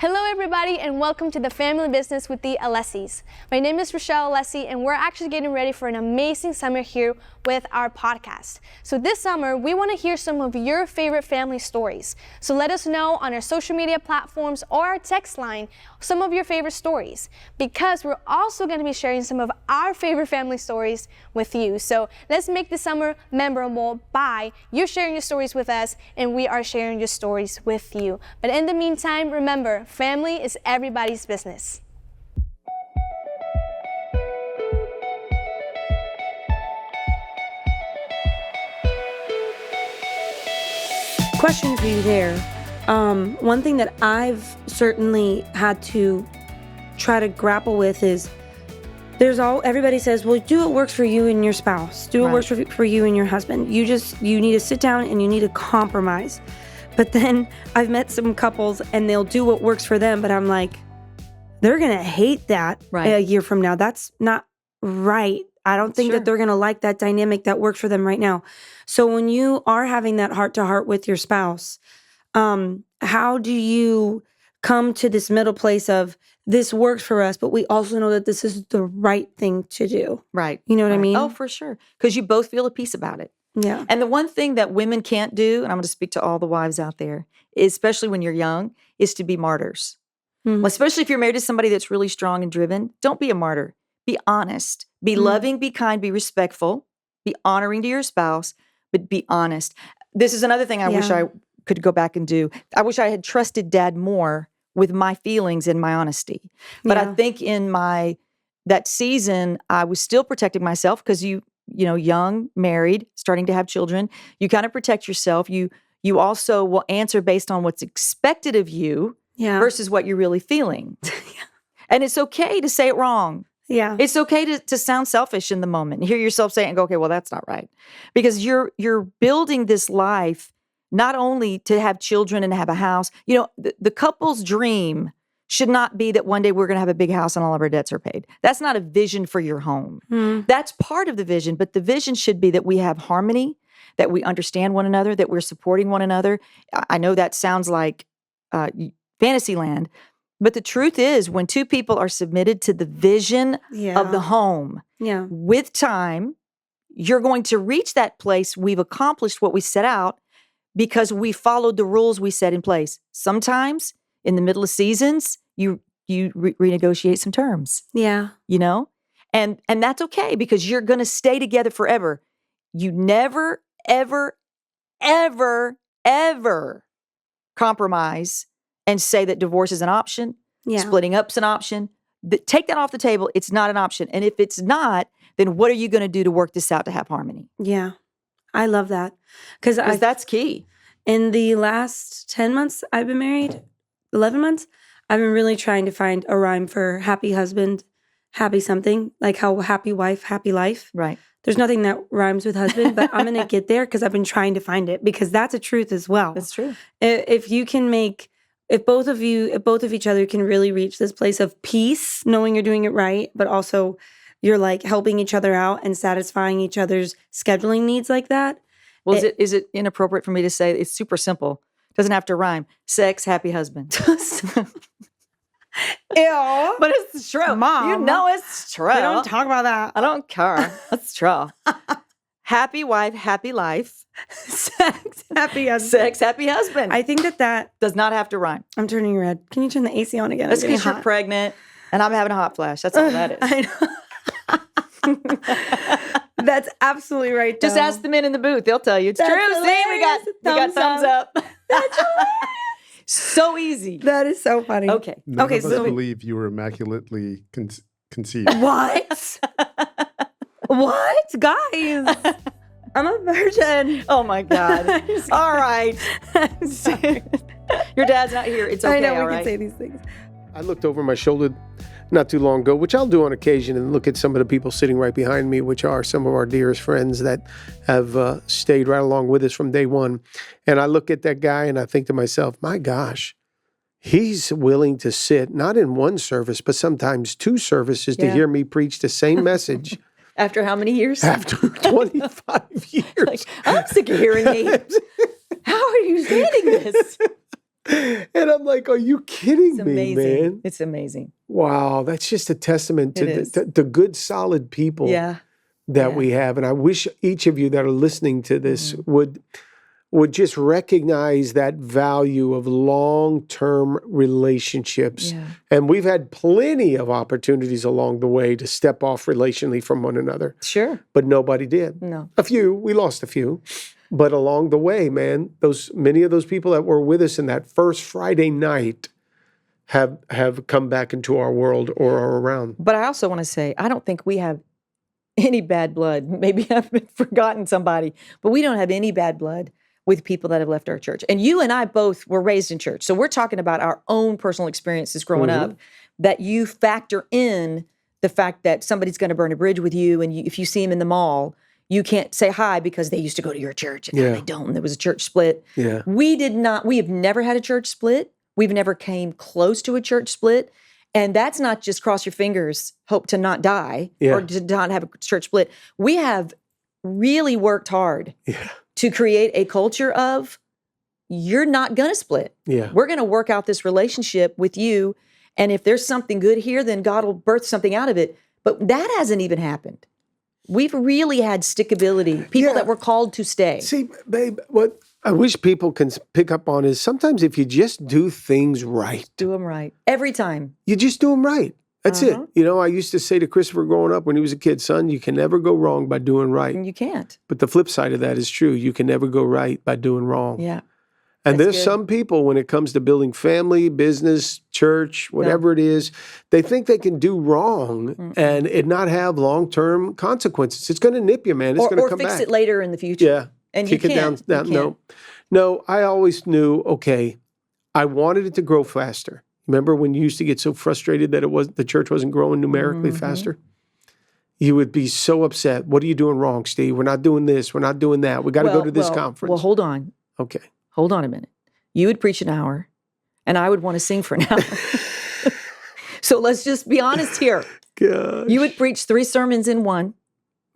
Hello everybody and welcome to the Family Business with the Alessis. My name is Alessi and we're actually getting ready for an amazing summer here with our podcast. So this summer we want to hear some of your favorite family stories. So let us know on our social media platforms or our text line some of your favorite stories, because we're also going to be sharing some of our favorite family stories with you. So let's make the summer memorable by you sharing your stories with us and we are sharing your stories with you. But in the meantime, remember, family is everybody's business. Question for you there. One thing that I've certainly had to try to grapple with is everybody says, well, do what works for you and your spouse. Do what works for you and your husband. You need to sit down and you need to compromise. But then I've met some couples and they'll do what works for them, but I'm like, they're going to hate that a year from now. That's not right. I don't think that they're going to like that dynamic that works for them right now. So when you are having that heart-to-heart with your spouse, how do you come to this middle place of this works for us, but we also know that this is the right thing to do? Right. You know what I mean? Oh, for sure. Because you both feel a peace about it. Yeah. And the one thing that women can't do, and I'm going to speak to all the wives out there, especially when you're young, is to be martyrs. Mm-hmm. Well, especially if you're married to somebody that's really strong and driven, don't be a martyr. Be honest. Be loving, be kind, be respectful, be honoring to your spouse, but be honest. This is another thing I wish I could go back and do. I wish I had trusted Dad more with my feelings and my honesty. But I think in that season, I was still protecting myself because you know, young, married, starting to have children, you kind of protect yourself. You also will answer based on what's expected of you versus what you're really feeling. And it's okay to say it wrong. Yeah. It's okay to sound selfish in the moment and hear yourself say it and go, okay, well, that's not right. Because you're building this life not only to have children and have a house. You know, the couple's dream should not be that one day we're going to have a big house and all of our debts are paid. That's not a vision for your home. That's part of the vision, but the vision should be that we have harmony, that we understand one another, that we're supporting one another. I know that sounds like fantasy land, but the truth is when two people are submitted to the vision of the home, with time, you're going to reach that place. We've accomplished what we set out because we followed the rules we set in place. Sometimes in the middle of seasons, you renegotiate some terms. Yeah. You know? And that's okay because you're going to stay together forever. You never, ever, ever, ever compromise and say that divorce is an option. Splitting up's an option. Take that off the table. It's not an option. And if it's not, then what are you going to do to work this out to have harmony? Yeah. I love that. Because that's key. In the last 10 months I've been married, 11 months, I've been really trying to find a rhyme for happy husband, happy something, like how happy wife, happy life. Right. There's nothing that rhymes with husband, but I'm going to get there because I've been trying to find it because that's a truth as well. That's true. If both of each other can really reach this place of peace, knowing you're doing it right, but also you're like helping each other out and satisfying each other's scheduling needs like that. Well, is it inappropriate for me to say it's super simple? Doesn't have to rhyme. Sex, happy husband. Ew. But it's true. Mom. You know it's true. We don't talk about that. I don't care. It's true. Happy wife, happy life. Sex, happy husband. Sex, happy husband. I think that does not have to rhyme. I'm turning red. Can you turn the AC on again? That's because you're pregnant and I'm having a hot flash. That's all that is. I know. That's absolutely right, though. Just ask the men in the booth. They'll tell you. It's That's true. hilarious. See, we got thumbs up. That's hilarious. So easy. That is so funny. Okay. None of us believe you were immaculately conceived. What? What? Guys. I'm a virgin. Oh, my God. All right. Your dad's not here. It's okay, I know, all we right? can say these things. I looked over my shoulder not too long ago, which I'll do on occasion, and look at some of the people sitting right behind me, which are some of our dearest friends that have stayed right along with us from day one. And I look at that guy and I think to myself, my gosh, he's willing to sit, not in one service, but sometimes two services to hear me preach the same message. After how many years? After 25 years. Like, I'm sick of hearing me. How are you standing this? And I'm like, are you kidding It's me, amazing. man? It's amazing. Wow, that's just a testament to It is. the good, solid people Yeah. that Yeah. we have. And I wish each of you that are listening to this Mm-hmm. would just recognize that value of long-term relationships. Yeah. And we've had plenty of opportunities along the way to step off relationally from one another, Sure. but nobody did. No. A few, we lost a few. But along the way, man, many of those people that were with us in that first Friday night have come back into our world or are around. But I also want to say, I don't think we have any bad blood. Maybe I've forgotten somebody, but we don't have any bad blood with people that have left our church. And you and I both were raised in church. So we're talking about our own personal experiences growing up, that you factor in the fact that somebody's going to burn a bridge with you. And if you see them in the mall, you can't say hi because they used to go to your church and now they don't. And there was a church split. Yeah. We have never had a church split. We've never came close to a church split. And that's not just cross your fingers, hope to not die or to not have a church split. We have really worked hard to create a culture of, you're not going to split. Yeah. We're going to work out this relationship with you. And if there's something good here, then God will birth something out of it. But that hasn't even happened. We've really had stickability, people that were called to stay. See, babe, what I wish people can pick up on is sometimes if you just do things right. Do them right. Every time. You just do them right. That's it. You know, I used to say to Christopher growing up when he was a kid, son, you can never go wrong by doing right. And you can't. But the flip side of that is true. You can never go right by doing wrong. Yeah. And That's there's good. some people, when it comes to building family, business, church, whatever it is, they think they can do wrong and it not have long-term consequences. It's going to nip you, man. It's going to come back. Or fix it later in the future. Yeah. And Kick you it can't. down. You can't. No, I always knew, okay, I wanted it to grow faster. Remember when you used to get so frustrated that the church wasn't growing numerically faster? You would be so upset. What are you doing wrong, Steve? We're not doing this. We're not doing that. We got to go to this conference. Well, hold on. Okay. Hold on a minute. You would preach an hour, and I would want to sing for an hour. So let's just be honest here. Gosh. You would preach 3 sermons in one.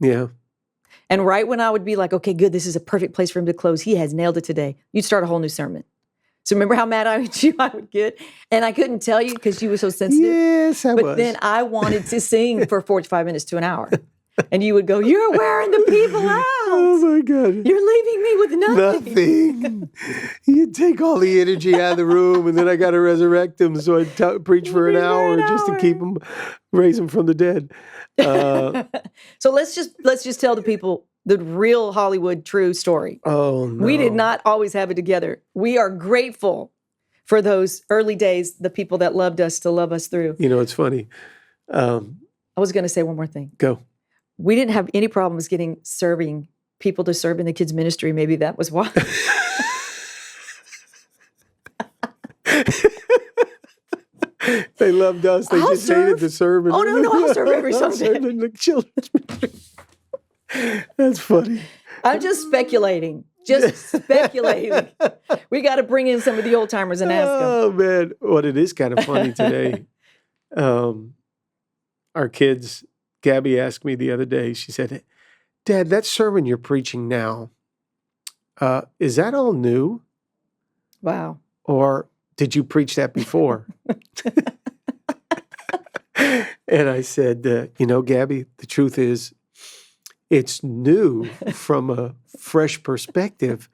Yeah. And right when I would be like, okay, good, this is a perfect place for him to close. He has nailed it today. You'd start a whole new sermon. So remember how mad I would get? And I couldn't tell you because you were so sensitive. Yes, I was. But then I wanted to sing for 45 minutes to an hour. And you would go, you're wearing the people out. Oh, my God. You're leaving me with nothing. Nothing. You take all the energy out of the room, and then I got to resurrect them. So I preach for an hour just to keep them, raise them from the dead. So let's just tell the people the real Hollywood true story. Oh, no. We did not always have it together. We are grateful for those early days, the people that loved us to love us through. You know, it's funny. I was going to say one more thing. Go. We didn't have any problems serving people to serve in the kids' ministry. Maybe that was why. They loved us. They just hated the sermon. Oh, no, I'll serve every Sunday. In the children's ministry. That's funny. I'm just speculating. We got to bring in some of the old timers and ask them. Oh, man. What it is kind of funny today. Our kids, Gabby asked me the other day, she said, Dad, that sermon you're preaching now, is that all new? Wow. Or did you preach that before? And I said, Gabby, the truth is, it's new from a fresh perspective,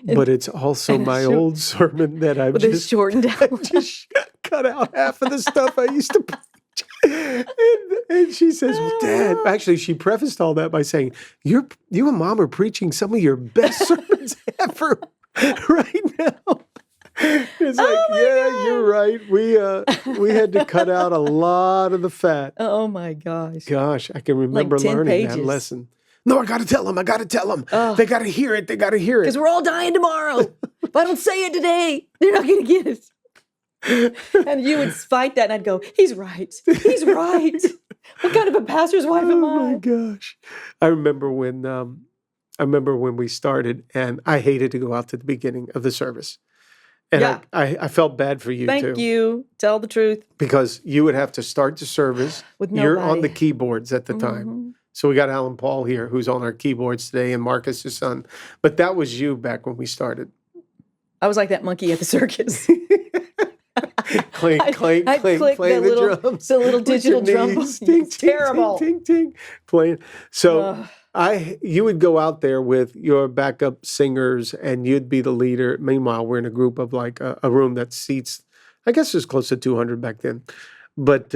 but it's also my old sermon that I've just shortened down. just cut out half of the stuff I used to preach. And she says, well, Dad, actually, she prefaced all that by saying, you and Mom are preaching some of your best sermons ever right now. It's like, God. You're right. We had to cut out a lot of the fat. Oh my gosh. Gosh, I can remember Like 10 learning pages. that lesson. No, I got to tell them. They got to hear it. Because we're all dying tomorrow. If I don't say it today, they're not going to get it. And you would fight that, and I'd go, he's right. He's right. What kind of a pastor's wife am I? Oh my gosh. I remember when we started, and I hated to go out to the beginning of the service. And I felt bad for you, too. Thank you. Tell the truth. Because you would have to start the service. With You're on nobody. the keyboards at the time. So we got Alan Paul here, who's on our keyboards today, and Marcus, his son. But that was you back when we started. I was like that monkey at the circus. Clink, clink, I'd clink, click playing the drums. the little with your digital drum. knees. It's terrible. Ting, ting, ting, playing. So you would go out there with your backup singers and you'd be the leader. Meanwhile, we're in a group of like a room that seats, I guess there's close to 200 back then. But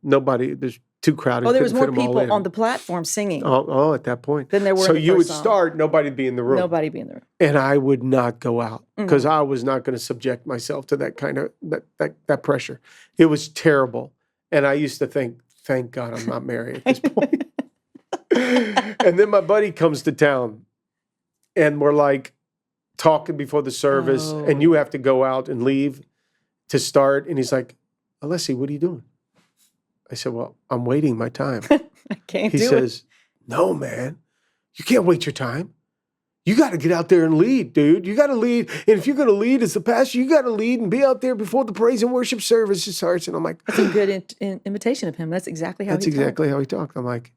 nobody, there's too crowded. Oh, there was couldn't more fit 'em all in. people on the platform singing. Oh, at that point. Than there were So in the you first would song. start, nobody'd be in the room. Nobody be in the room. And I would not go out because I was not going to subject myself to that kind of that pressure. It was terrible. And I used to think, thank God I'm not married at this point. And then my buddy comes to town and we're like talking before the service and you have to go out and leave to start. And he's like, Alessi, what are you doing? I said, well, I'm waiting my time. I can't He do it. says, no, man, you can't wait your time. You got to get out there and lead, dude. You got to lead. And if you're going to lead as the pastor, you got to lead and be out there before the praise and worship service starts. And I'm like, That's a good imitation of him. That's exactly how that's he talked. exactly how he talked. I'm like,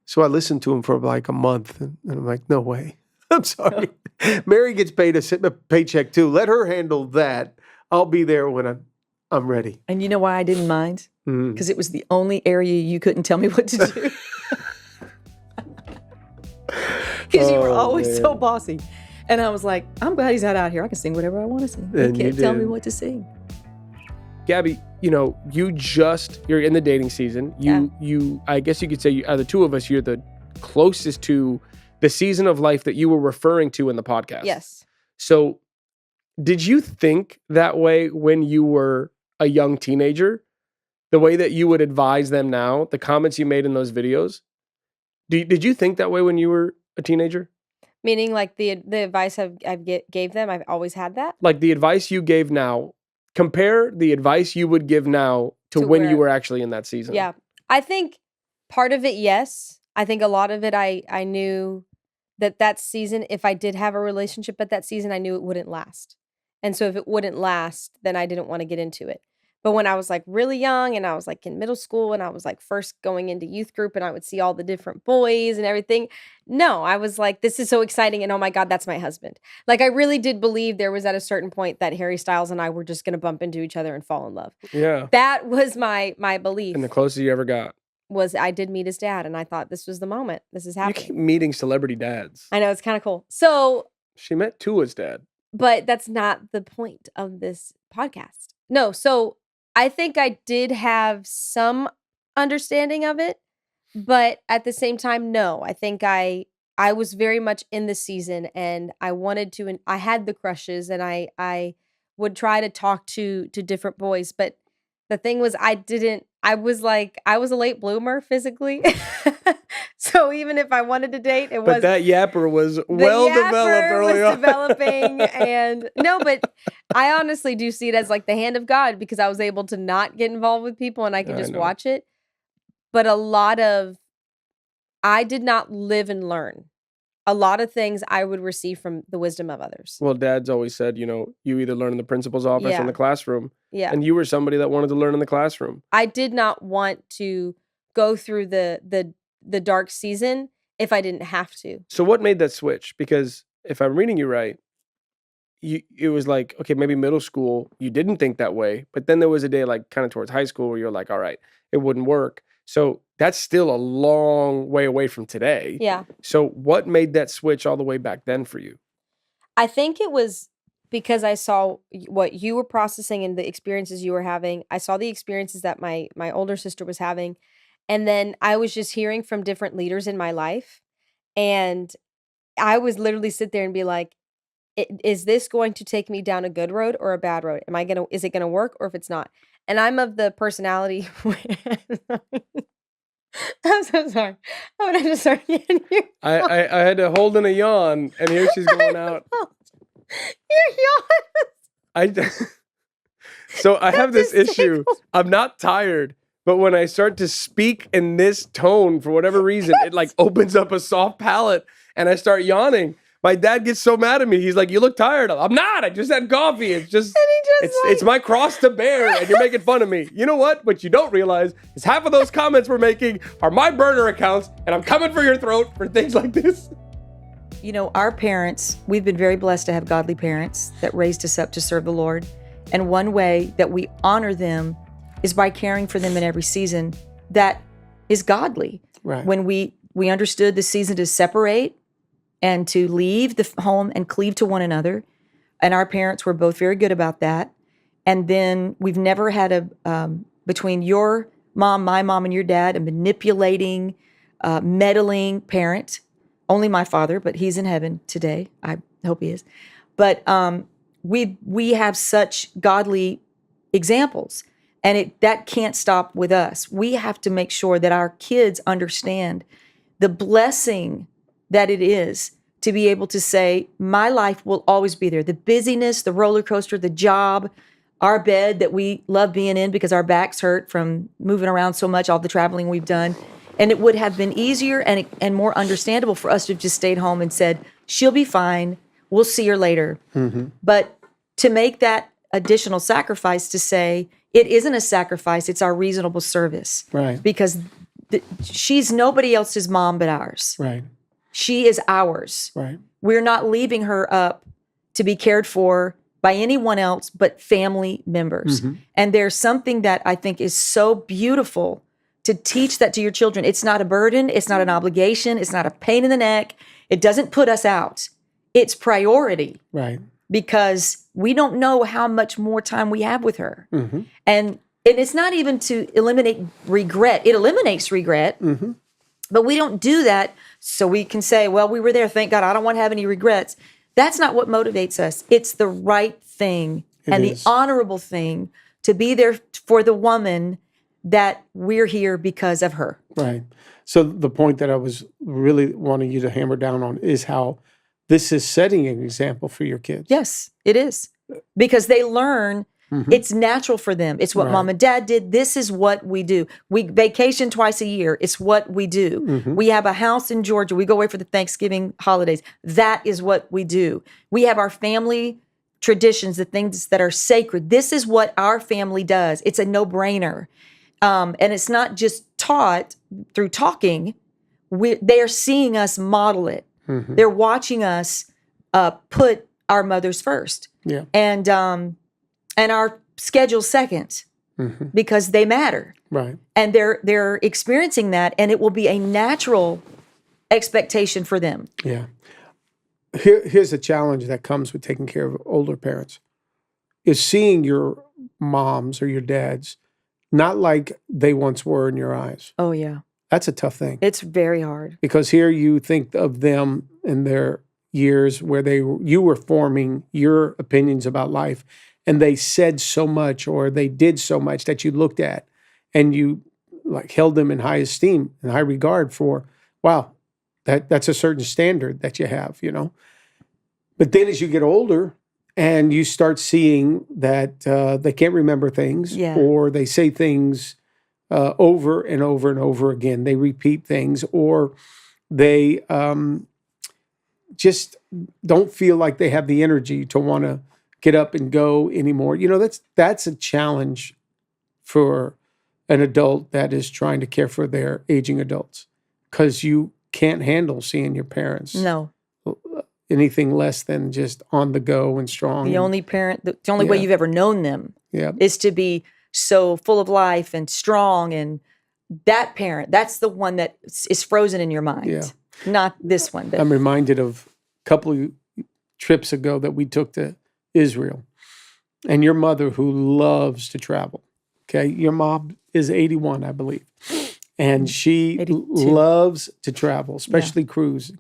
so I listened to him for like a month. And I'm like, no way. I'm sorry. Mary gets paid a paycheck too. Let her handle that. I'll be there when I'm ready. And you know why I didn't mind? Because it was the only area you couldn't tell me what to do. Because you were always so bossy. And I was like, I'm glad he's not out here. I can sing whatever I want to sing. And He you can't tell me did. what to sing. Gabby, you're in the dating season. I guess you could say, out of the two of us, you're the closest to the season of life that you were referring to in the podcast. Yes. So did you think that way when you were a young teenager? The way that you would advise them now, the comments you made in those videos? Did you think that way when you were a teenager? Meaning like the advice gave them, I've always had that. Like the advice you gave now, compare the advice you would give now to when you where- were actually in that season. Yeah. I think part of it, yes. I think a lot of it, I knew that season, if I did have a relationship at that season, I knew it wouldn't last. And so if it wouldn't last, then I didn't want to get into it. But when I was like really young and I was like in middle school and I was like first going into youth group and I would see all the different boys and everything. No, I was like, this is so exciting. And oh my God, that's my husband. Like I really did believe there was at a certain point that Harry Styles and I were just going to bump into each other and fall in love. Yeah. That was my belief. And the closest you ever got. Was I did meet his dad and I thought this was the moment. This is You happening. keep meeting celebrity dads. I know, it's kind of cool. So, She met Tua's dad. but that's not the point of this podcast. No, so I think I did have some understanding of it, but at the same time, no. I think I was very much in the season and I wanted to, and I had the crushes and I would try to talk to different boys, but the thing was I was a late bloomer physically. So even if I wanted to date, it But was that yapper was the well developed yapper early was on. developing. And no, but I honestly do see it as like the hand of God because I was able to not get involved with people and I could I just know. watch it. But I did not live and learn. A lot of things I would receive from the wisdom of others. Well, dad's always said, you either learn in the principal's office or Yeah. in the classroom. Yeah. And you were somebody that wanted to learn in the classroom. I did not want to go through the dark season if I didn't have to. So what made that switch? Because if I'm reading you right, it was like, okay, maybe middle school, you didn't think that way. But then there was a day like kind of towards high school where you're like, all right, it wouldn't work. So that's still a long way away from today. Yeah. So what made that switch all the way back then for you? I think it was because I saw what you were processing and the experiences you were having. I saw the experiences that my older sister was having. And then I was just hearing from different leaders in my life. And I was literally sit there and be like, is this going to take me down a good road or a bad road? Is it going to work or if it's not? And I'm of the personality. I'm so sorry. I'm going to just start getting you. I had to hold in a yawn, and here she's going out. You're yawning. So I have this Just issue. tickles. I'm not tired, but when I start to speak in this tone, for whatever reason, it like opens up a soft palate, and I start yawning. My dad gets so mad at me. He's like, "You look tired." I'm not. I just had coffee. It's just, it's my cross to bear, and you're making fun of me. You know what? What you don't realize is half of those comments we're making are my burner accounts, and I'm coming for your throat for things like this. You know, our parents, we've been very blessed to have godly parents that raised us up to serve the Lord. And one way that we honor them is by caring for them in every season that is godly. Right. When we understood the season to separate and to leave the home and cleave to one another. And our parents were both very good about that. And then we've never had between your mom, my mom, and your dad, a manipulating, meddling parent. Only my father, but he's in heaven today. I hope he is. But we have such godly examples, and that can't stop with us. We have to make sure that our kids understand the blessing that it is to be able to say, my life will always be there. The busyness, the roller coaster, the job, our bed that we love being in because our backs hurt from moving around so much, all the traveling we've done. And it would have been easier and more understandable for us to have just stayed home and said, she'll be fine. We'll see her later. Mm-hmm. But to make that additional sacrifice to say, it isn't a sacrifice, it's our reasonable service. Right. Because she's nobody else's mom but ours. Right. She is ours. Right. We're not leaving her up to be cared for by anyone else but family members. Mm-hmm. And there's something that I think is so beautiful to teach that to your children. It's not a burden. It's not an obligation. It's not a pain in the neck. It doesn't put us out. It's priority. Right. Because we don't know how much more time we have with her. Mm-hmm. And it's not even to eliminate regret. It eliminates regret. Mm-hmm. But we don't do that so we can say, well, we were there. Thank God. I don't want to have any regrets. That's not what motivates us. It's the right thing the honorable thing to be there for the woman that we're here because of her. Right. So the point that I was really wanting you to hammer down on is how this is setting an example for your kids. Yes, it is. Because they learn it's natural for them. It's what mom and dad did. This is what we do. We vacation twice a year. It's what we do. Mm-hmm. We have a house in Georgia. We go away for the Thanksgiving holidays. That is what we do. We have our family traditions, the things that are sacred. This is what our family does. It's a no-brainer. And it's not just taught through talking. They are seeing us model it. Mm-hmm. They're watching us put our mothers first. Yeah. And our schedule second because they matter. Right. And they're experiencing that, and it will be a natural expectation for them. Yeah. Here's a challenge that comes with taking care of older parents is seeing your moms or your dads not like they once were in your eyes. Oh, yeah. That's a tough thing. It's very hard. Because here you think of them in their years where you were forming your opinions about life, and they said so much or they did so much that you looked at and you like held them in high esteem and high regard for, wow, that's a certain standard that you have, you know. But then as you get older and you start seeing that they can't remember things or they say things over and over and over again, they repeat things or they just don't feel like they have the energy to want to get up and go anymore. You know, that's a challenge for an adult that is trying to care for their aging adults because you can't handle seeing your parents. No. Anything less than just on the go and strong. The only way you've ever known them is to be so full of life and strong. And that parent, that's the one that is frozen in your mind. Yeah. Not this one. I'm reminded of a couple of trips ago that we took to Israel. And your mother, who loves to travel, okay? Your mom is 81, I believe. And she 82. Loves to travel, especially cruising.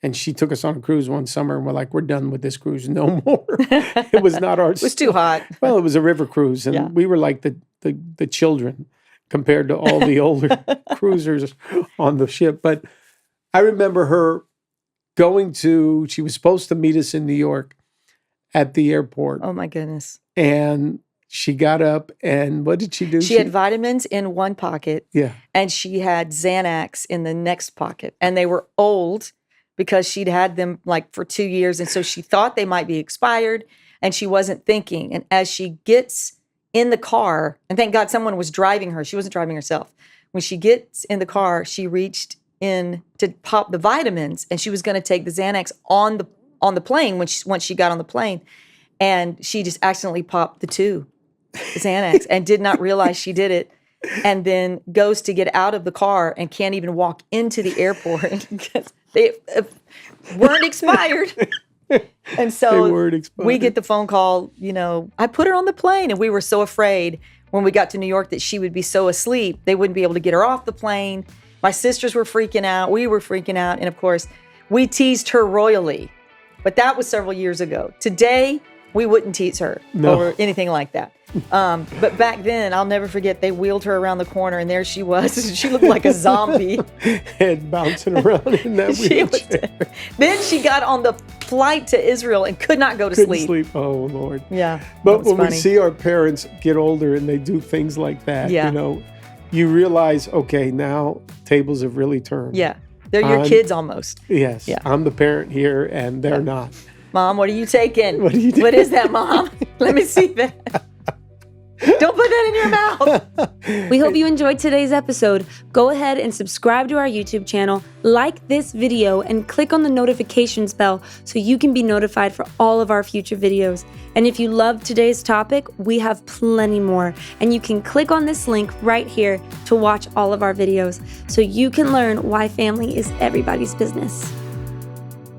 And she took us on a cruise one summer, and we're like, we're done with this cruise, no more. It was not our... It was too hot. Well, it was a river cruise, and we were like the children compared to all the older cruisers on the ship. But I remember her she was supposed to meet us in New York at the airport. Oh, my goodness. And she got up, and what did she do? She had vitamins in one pocket. Yeah. And she had Xanax in the next pocket. And they were old because she'd had them like for 2 years. And so she thought they might be expired, and she wasn't thinking. And as she gets in the car, and thank God someone was driving her. She wasn't driving herself. When she gets in the car, she reached in to pop the vitamins, and she was going to take the Xanax on the plane once she got on the plane, and she just accidentally popped the Xanax and did not realize she did it, and then goes to get out of the car and can't even walk into the airport because they weren't expired. And so we get the phone call, I put her on the plane, and we were so afraid when we got to New York that she would be so asleep, they wouldn't be able to get her off the plane. My sisters were freaking out. We were freaking out. And of course, we teased her royally. But that was several years ago. Today, we wouldn't tease her or anything like that. But back then, I'll never forget, they wheeled her around the corner, and there she was. She looked like a zombie. Head bouncing around in that wheelchair. Then she got on the flight to Israel and could not go to sleep. Oh, Lord. Yeah. But when we see our parents get older and they do things like that, you realize, okay, now tables have really turned. Yeah. They're your kids almost. Yes. Yeah. I'm the parent here, and they're not. Mom, what are you taking? What are you doing? What is that, Mom? Let me see that. Don't put that in your mouth. We hope you enjoyed today's episode. Go ahead and subscribe to our YouTube channel, like this video, and click on the notifications bell so you can be notified for all of our future videos. And if you loved today's topic, we have plenty more. And you can click on this link right here to watch all of our videos so you can learn why family is everybody's business.